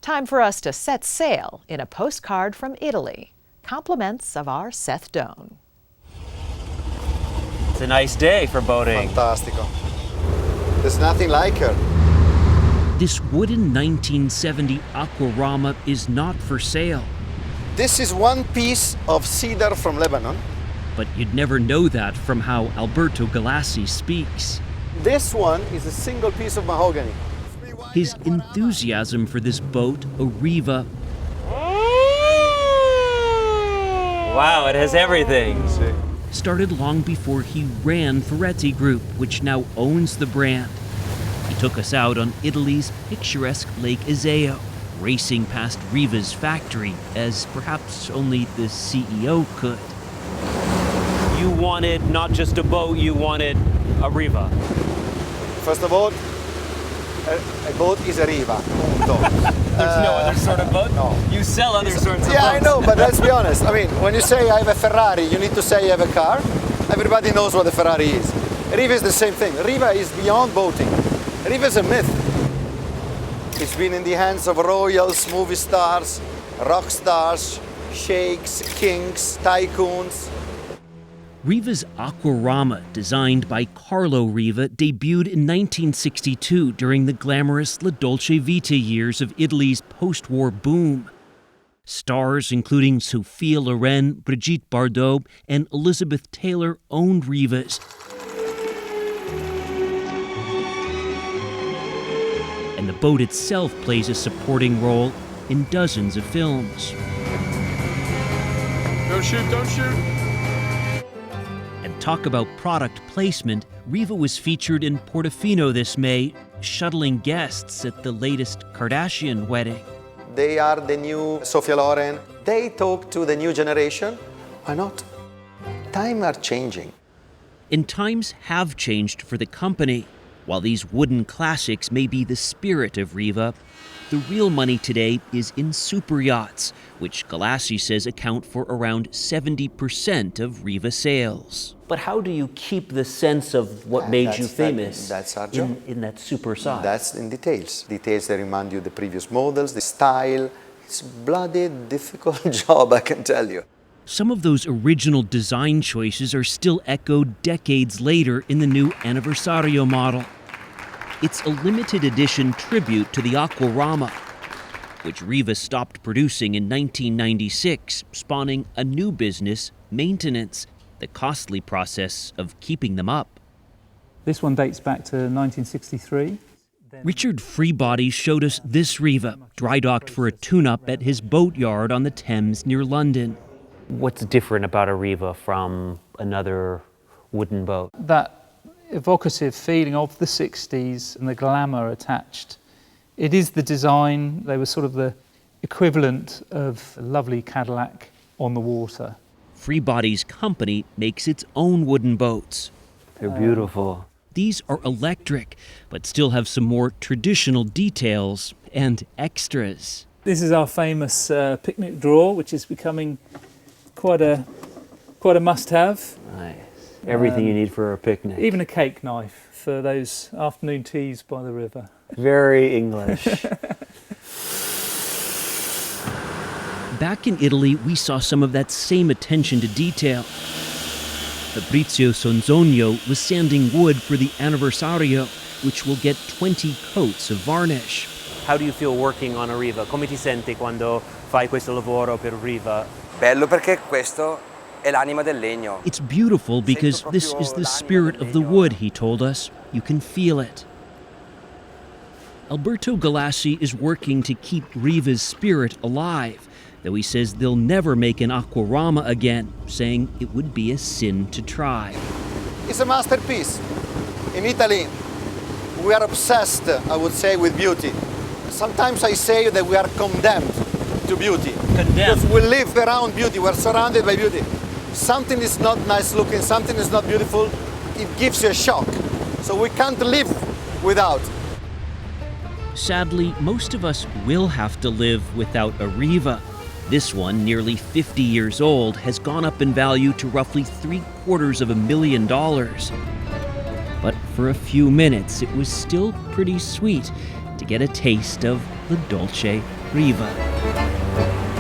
Time for us to set sail in a postcard from Italy. Compliments of our Seth Doan. It's a nice day for boating. Fantastico. There's nothing like her. This wooden 1970 Aquarama is not for sale. This is one piece of cedar from Lebanon. But you'd never know that from how Alberto Galassi speaks. This one is a single piece of mahogany. His enthusiasm for this boat, a Riva, Wow, it has everything. started long before he ran Ferretti Group, which now owns the brand. He took us out on Italy's picturesque Lake Iseo, racing past Riva's factory as perhaps only the CEO could. You wanted not just a boat, you wanted a Riva. First of all, a boat is a Riva. There's no other sort of boat? No. You sell other sorts of boats. Yeah, I know, but let's be honest. I mean, when you say I have a Ferrari, you need to say you have a car. Everybody knows what a Ferrari is. Riva is the same thing. Riva is beyond boating. Riva is a myth. It's been in the hands of royals, movie stars, rock stars, sheikhs, kings, tycoons. Riva's Aquarama, designed by Carlo Riva, debuted in 1962 during the glamorous La Dolce Vita years of Italy's post-war boom. Stars including Sophia Loren, Brigitte Bardot, and Elizabeth Taylor owned Rivas. And the boat itself plays a supporting role in dozens of films. Don't shoot, don't shoot. And talk about product placement, Riva was featured in Portofino this May, shuttling guests at the latest Kardashian wedding. They are the new Sophia Loren. They talk to the new generation. Why not? Times are changing. And times have changed for the company. While these wooden classics may be the spirit of Riva, the real money today is in super yachts, which Galassi says account for around 70% of Riva sales. But how do you keep the sense of what made you famous that's our job. in that super size? That's in details. Details that remind you the previous models, the style. It's a bloody difficult job, I can tell you. Some of those original design choices are still echoed decades later in the new Anniversario model. It's a limited edition tribute to the Aquarama, which Riva stopped producing in 1996, spawning a new business, maintenance, the costly process of keeping them up. This one dates back to 1963. Richard Freebody showed us this Riva, dry docked for a tune-up at his boatyard on the Thames near London. What's different about a Riva from another wooden boat? That evocative feeling of the 60s and the glamour attached. It is the design. They were sort of the equivalent of a lovely Cadillac on the water. Freebody's company makes its own wooden boats. They're beautiful. These are electric, but still have some more traditional details and extras. This is our famous picnic drawer, which is becoming quite a must-have. Nice. Everything you need for a picnic. Even a cake knife for those afternoon teas by the river. Very English. Back in Italy, we saw some of that same attention to detail. Fabrizio Sonzogno was sanding wood for the Anniversario, which will get 20 coats of varnish. How do you feel working on a Riva? Come ti senti quando fai questo lavoro per Riva? Bello perché questo è l'anima del legno. It's beautiful because this is the spirit of the wood, he told us. You can feel it. Alberto Galassi is working to keep Riva's spirit alive, though he says they'll never make an Aquarama again, saying it would be a sin to try. It's a masterpiece. In Italy, we are obsessed, I would say, with beauty. Sometimes I say that we are condemned to beauty. Condemned? Because we live around beauty, we're surrounded by beauty. Something is not nice looking, something is not beautiful, it gives you a shock. So we can't live without. Sadly, most of us will have to live without a Riva. This one, nearly 50 years old, has gone up in value to roughly $750,000. But for a few minutes, it was still pretty sweet, to get a taste of the Dolce Riva.